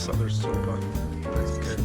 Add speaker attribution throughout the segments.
Speaker 1: this other sopa. That's good.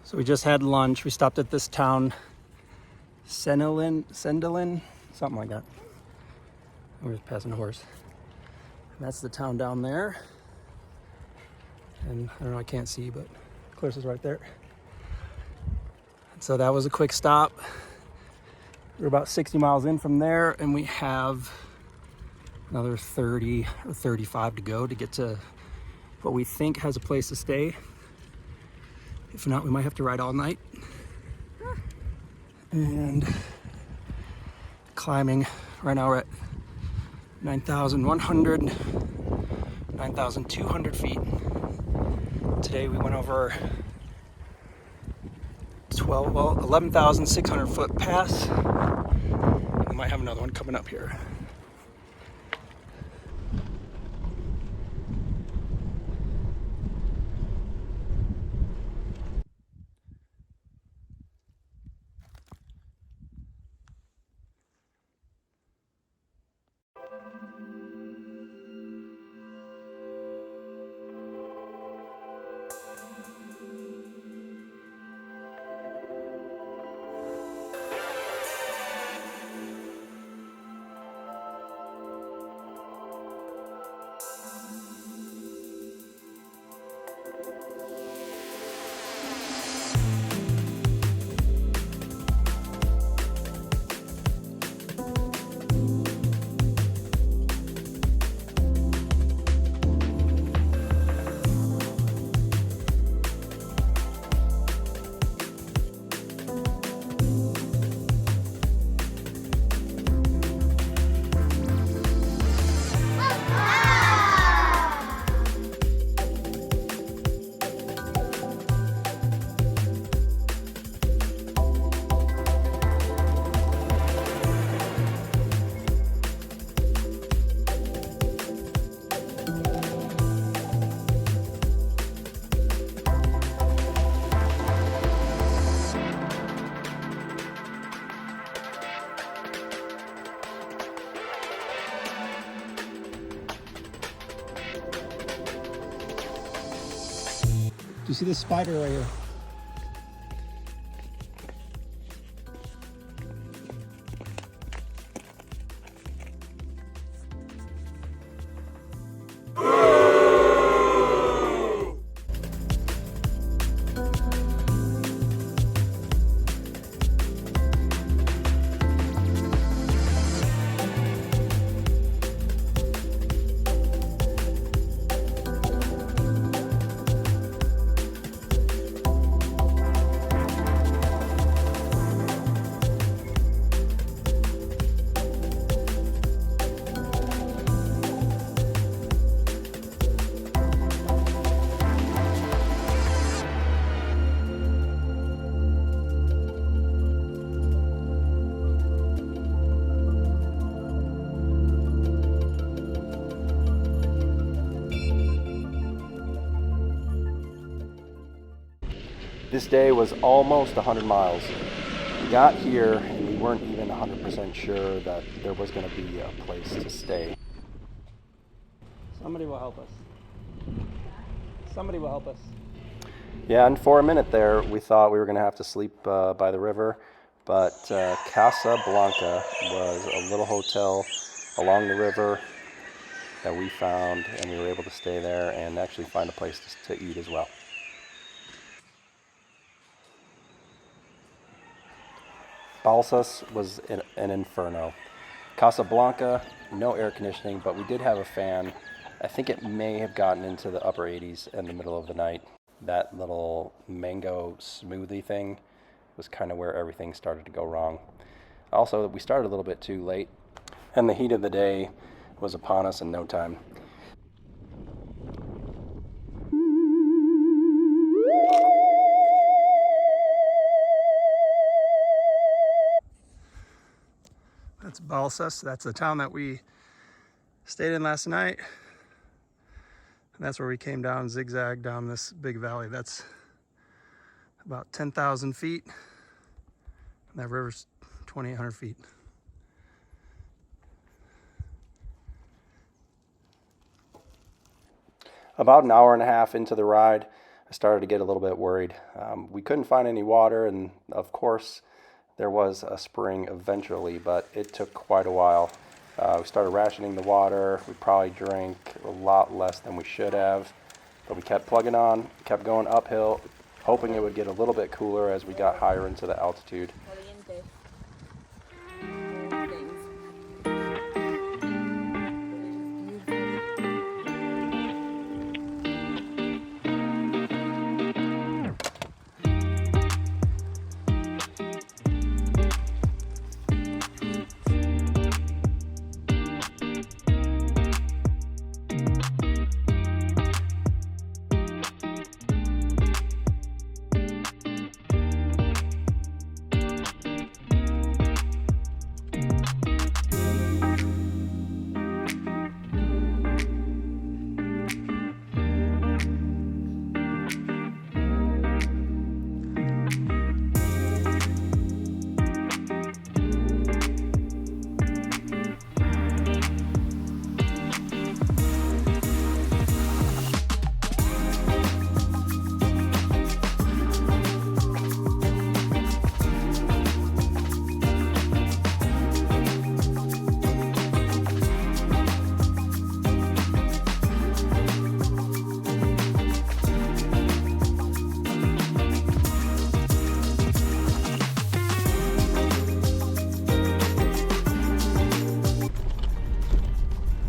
Speaker 1: So we just had lunch. We stopped at this town, Sendelin, something like that. We're just passing a horse. And that's the town down there. And I don't know, I can't see, but Clarissa's right there. So that was a quick stop. We're about 60 miles in from there, and we have another 30 or 35 to go to get to what we think has a place to stay. If not, we might have to ride all night. And climbing, right now we're at 9,100, 9,200 feet. Today we went over 11,600 foot pass. We might have another one coming up here. Do you see this spider right here? This day was almost 100 miles. We got here and we weren't even 100% sure that there was going to be a place to stay. Somebody will help us. Somebody will help us. Yeah, and for a minute there, we thought we were going to have to sleep by the river, but Cajamarca was a little hotel along the river that we found, and we were able to stay there and actually find a place to eat as well. Balsas was an inferno. Casablanca, no air conditioning, but we did have a fan. I think it may have gotten into the upper 80s in the middle of the night. That little mango smoothie thing was kind of where everything started to go wrong. Also, we started a little bit too late, and the heat of the day was upon us in no time. That's Balsas. That's the town that we stayed in last night. And that's where we came down, zigzag down this big valley. That's about 10,000 feet. And that river's 2,800 feet. About an hour and a half into the ride, I started to get a little bit worried. We couldn't find any water, and of course, there was a spring eventually, but it took quite a while. We started rationing the water. We probably drank a lot less than we should have, but we kept plugging on, kept going uphill, hoping it would get a little bit cooler as we got higher into the altitude.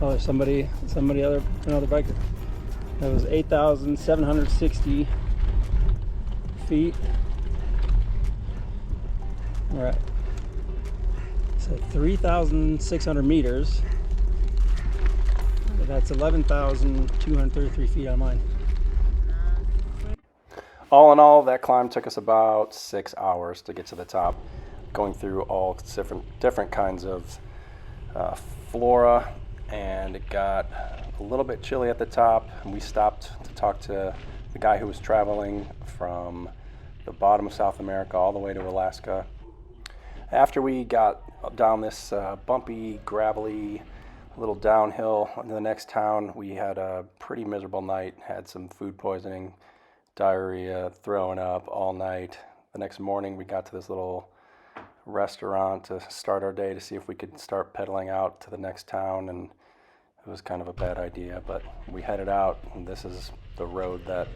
Speaker 1: Oh, there's another biker. That was 8,760 feet. We're at 3,600 meters. That's 11,233 feet on mine. All in all, that climb took us about 6 hours to get to the top, going through all different kinds of flora, and it got a little bit chilly at the top, and we stopped to talk to the guy who was traveling from the bottom of South America all the way to Alaska. After we got down this bumpy, gravelly little downhill into the next town, we had a pretty miserable night, had some food poisoning, diarrhea, throwing up all night. The next morning we got to this little restaurant to start our day to see if we could start pedaling out to the next town, and it was kind of a bad idea, but we headed out, and this is the road that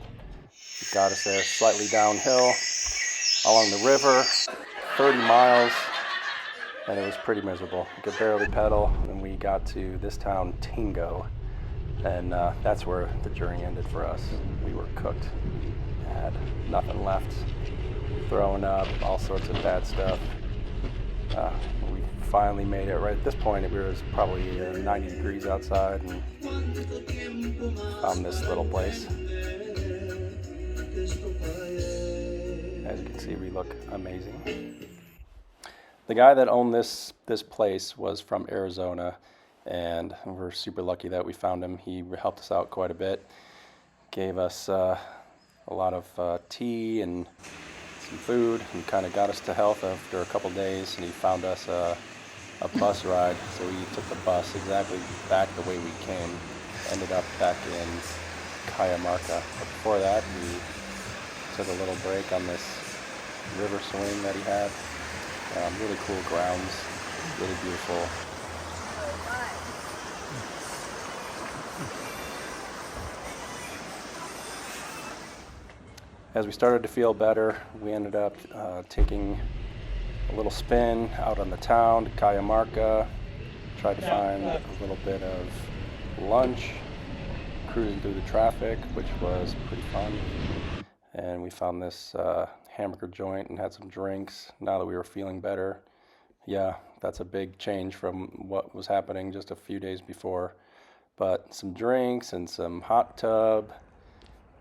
Speaker 1: got us there, slightly downhill along the river, 30 miles, and it was pretty miserable. We could barely pedal, and we got to this town, Tingo, and that's where the journey ended for us. We were cooked, we had nothing left, throwing up, all sorts of bad stuff. We finally made it. Right at this point, it was probably 90 degrees outside, and found this little place. As you can see, we look amazing. The guy that owned this place was from Arizona, and we're super lucky that we found him. He helped us out quite a bit, gave us a lot of tea and some food, and kind of got us to health after a couple days, and he found us a bus ride. So we took the bus exactly back the way we came, ended up back in Cajamarca. But before that, we took a little break on this river swing that he had. Really cool grounds, really beautiful. As we started to feel better, we ended up taking a little spin out on the town to Cajamarca, tried to find a little bit of lunch, cruising through the traffic, which was pretty fun. And we found this hamburger joint and had some drinks now that we were feeling better. Yeah, that's a big change from what was happening just a few days before. But some drinks and some hot tub,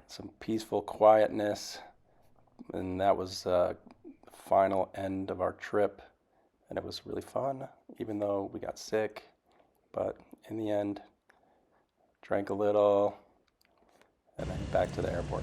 Speaker 1: some peaceful quietness, and that was the final end of our trip. And it was really fun, even though we got sick. But in the end, drank a little, and then back to the airport.